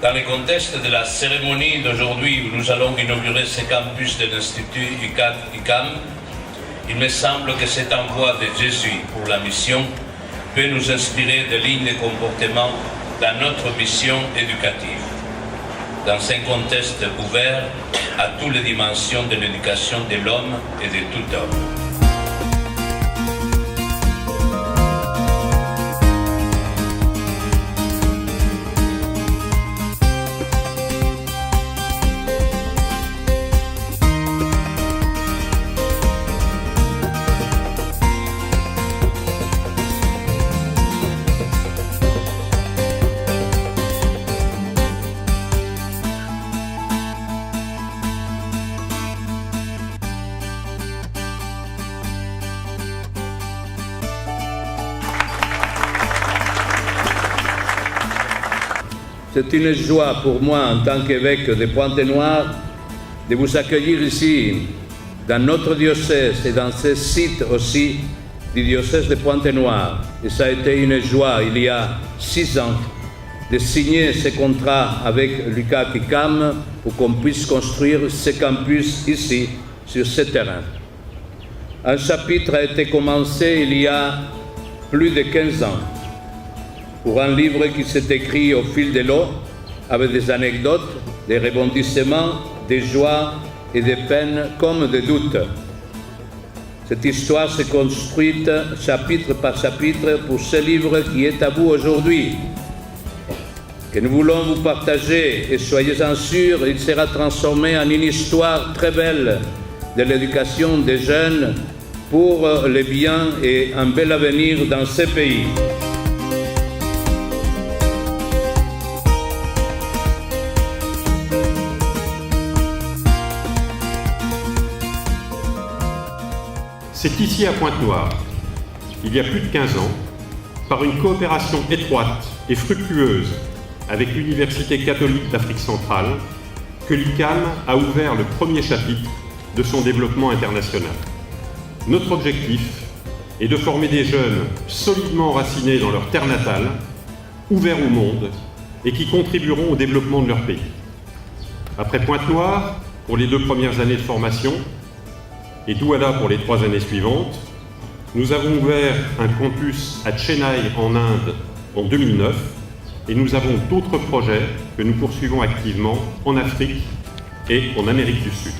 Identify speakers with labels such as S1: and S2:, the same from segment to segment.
S1: Dans le contexte de la cérémonie d'aujourd'hui où nous allons inaugurer ce campus de l'Institut ICAM, il me semble que cet envoi de Jésus pour la mission peut nous inspirer des lignes de comportement dans notre mission éducative, dans un contexte ouvert à toutes les dimensions de l'éducation de l'homme et de tout homme.
S2: C'est une joie pour moi, en tant qu'évêque de Pointe-Noire, de vous accueillir ici, dans notre diocèse et dans ce site aussi du diocèse de Pointe-Noire. Et ça a été une joie, il y a 6 ans, de signer ce contrat avec l'UCAC ICAM pour qu'on puisse construire ce campus ici, sur ce terrain. Un chapitre a été commencé il y a plus de 15 ans, pour un livre qui s'est écrit au fil de l'eau, avec des anecdotes, des rebondissements, des joies et des peines comme des doutes. Cette histoire s'est construite chapitre par chapitre pour ce livre qui est à vous aujourd'hui, que nous voulons vous partager, et soyez-en sûrs, il sera transformé en une histoire très belle de l'éducation des jeunes pour le bien et un bel avenir dans ce pays.
S3: C'est ici à Pointe-Noire, il y a plus de 15 ans, par une coopération étroite et fructueuse avec l'Université catholique d'Afrique centrale, que l'ICAM a ouvert le premier chapitre de son développement international. Notre objectif est de former des jeunes solidement enracinés dans leur terre natale, ouverts au monde et qui contribueront au développement de leur pays. Après Pointe-Noire, pour les 2 premières années de formation, et Douala pour les 3 années suivantes, nous avons ouvert un campus à Chennai en Inde en 2009 et nous avons d'autres projets que nous poursuivons activement en Afrique et en Amérique du Sud.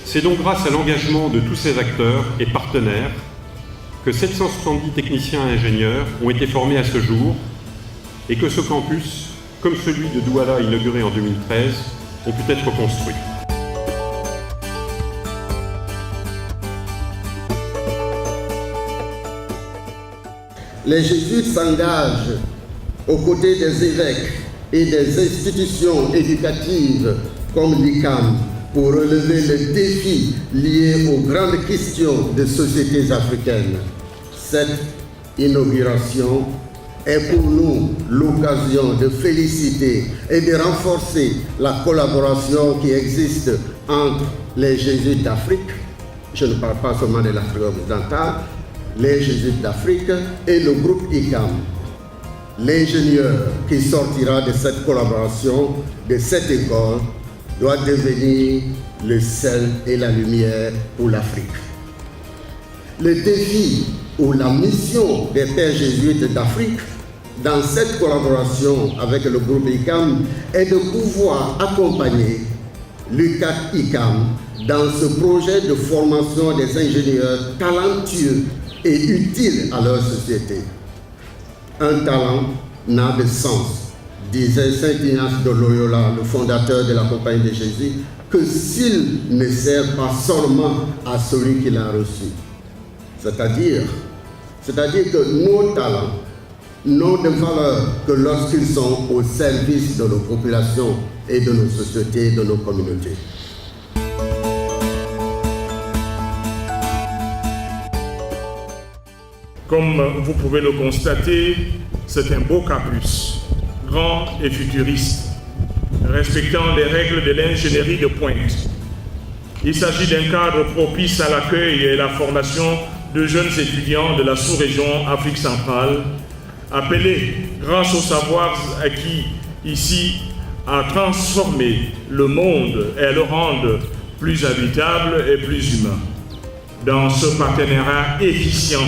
S3: C'est donc grâce à l'engagement de tous ces acteurs et partenaires que 770 techniciens et ingénieurs ont été formés à ce jour et que ce campus, comme celui de Douala inauguré en 2013, ont pu être construits.
S4: Les jésuites s'engagent aux côtés des évêques et des institutions éducatives comme l'ICAM pour relever les défis liés aux grandes questions des sociétés africaines. Cette inauguration est pour nous l'occasion de féliciter et de renforcer la collaboration qui existe entre les jésuites d'Afrique, je ne parle pas seulement de l'Afrique occidentale, les jésuites d'Afrique et le groupe ICAM. L'ingénieur qui sortira de cette collaboration, de cette école, doit devenir le sel et la lumière pour l'Afrique. Le défi ou la mission des pères jésuites d'Afrique dans cette collaboration avec le groupe ICAM est de pouvoir accompagner l'UCAC ICAM dans ce projet de formation des ingénieurs talentueux et utiles à leur société. Un talent n'a de sens, disait Saint Ignace de Loyola, le fondateur de la Compagnie de Jésus, que s'il ne sert pas seulement à celui qui l'a reçu. C'est-à-dire que nos talents n'ont de valeur que lorsqu'ils sont au service de nos populations et de nos sociétés, de nos communautés.
S5: Comme vous pouvez le constater, c'est un beau campus, grand et futuriste, respectant les règles de l'ingénierie de pointe. Il s'agit d'un cadre propice à l'accueil et la formation de jeunes étudiants de la sous-région Afrique centrale, appelés, grâce aux savoirs acquis ici à transformer le monde et à le rendre plus habitable et plus humain. Dans ce partenariat efficient,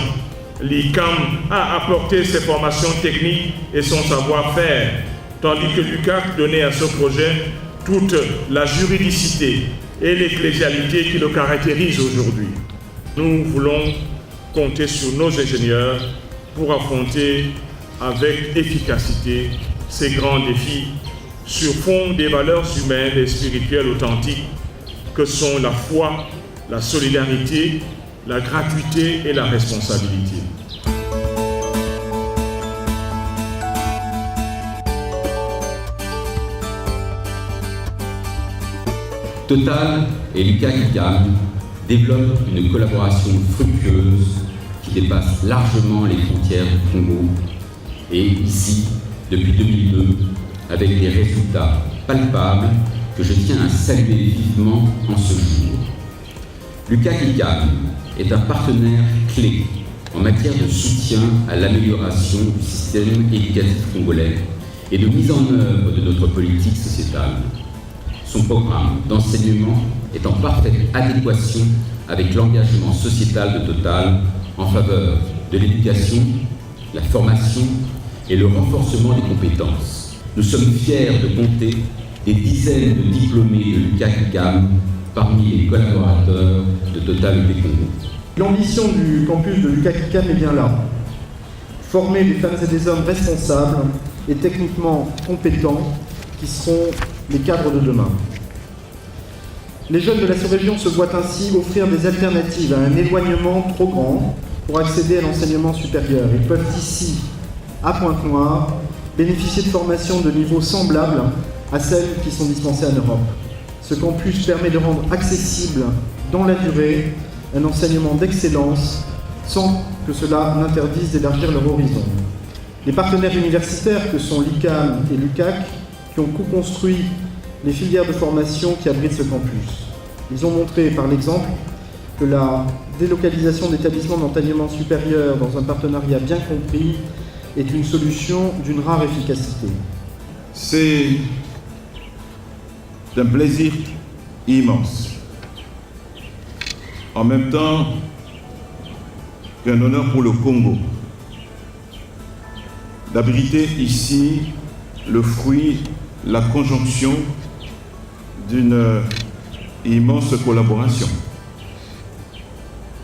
S5: l'ICAM a apporté ses formations techniques et son savoir-faire, tandis que l'UCAC donnait à ce projet toute la juridicité et l'ecclésialité qui le caractérisent aujourd'hui. Nous voulons compter sur nos ingénieurs pour affronter avec efficacité ces grands défis sur fond des valeurs humaines et spirituelles authentiques que sont la foi, la solidarité, la gratuité et la responsabilité.
S6: Total et l'UCAC ICAM développent une collaboration fructueuse qui dépasse largement les frontières du Congo et ici, depuis 2002, avec des résultats palpables que je tiens à saluer vivement en ce jour. L'UCAC ICAM est un partenaire clé en matière de soutien à l'amélioration du système éducatif congolais et de mise en œuvre de notre politique sociétale. Son programme d'enseignement est en parfaite adéquation avec l'engagement sociétal de Total en faveur de l'éducation, la formation et le renforcement des compétences. Nous sommes fiers de compter des dizaines de diplômés de l'UCAC ICAM parmi les collaborateurs de Total UP Congo.
S7: L'ambition du campus de l'UCAC ICAM est bien là. Former des femmes et des hommes responsables et techniquement compétents qui seront les cadres de demain. Les jeunes de la sous-région se voient ainsi offrir des alternatives à un éloignement trop grand pour accéder à l'enseignement supérieur. Ils peuvent ici, à Pointe-Noire, bénéficier de formations de niveau semblable à celles qui sont dispensées en Europe. Ce campus permet de rendre accessible dans la durée un enseignement d'excellence sans que cela n'interdise d'élargir leur horizon. Les partenaires universitaires que sont l'ICAM et l'UCAC qui ont co-construit les filières de formation qui abritent ce campus. Ils ont montré par l'exemple que la délocalisation d'établissements d'enseignement supérieur dans un partenariat bien compris est une solution d'une rare efficacité.
S8: C'est un plaisir immense. En même temps qu'un honneur pour le Congo d'abriter ici le fruit, la conjonction d'une immense collaboration.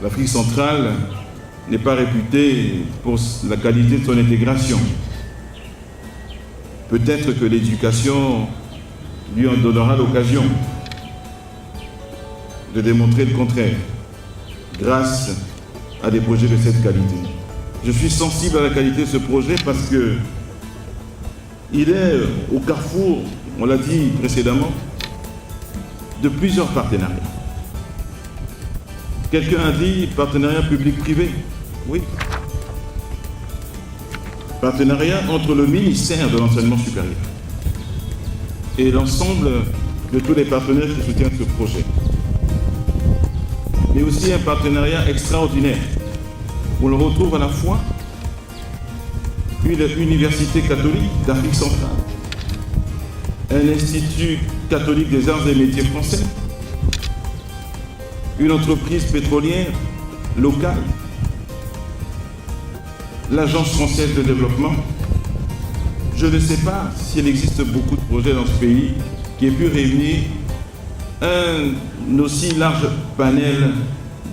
S8: L'Afrique centrale n'est pas réputée pour la qualité de son intégration. Peut-être que l'éducation lui en donnera l'occasion de démontrer le contraire, grâce à des projets de cette qualité. Je suis sensible à la qualité de ce projet parce que il est au carrefour, on l'a dit précédemment, de plusieurs partenariats. Quelqu'un a dit partenariat public-privé. Oui. Partenariat entre le ministère de l'enseignement supérieur et l'ensemble de tous les partenaires qui soutiennent ce projet. Mais aussi un partenariat extraordinaire où l'on retrouve à la fois une université catholique d'Afrique centrale, un institut catholique des arts et métiers français, une entreprise pétrolière locale, l'Agence française de développement. Je ne sais pas s'il existe beaucoup de projets dans ce pays qui aient pu réunir un aussi large panel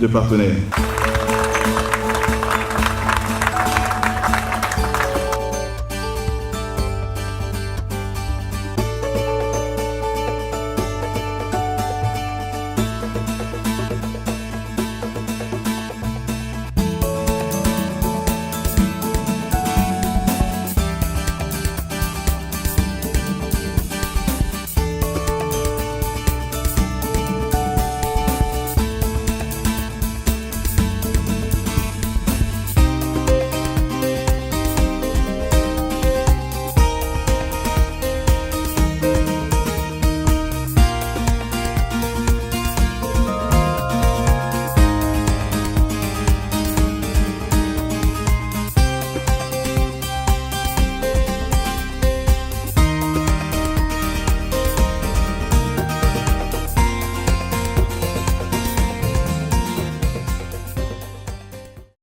S8: de partenaires.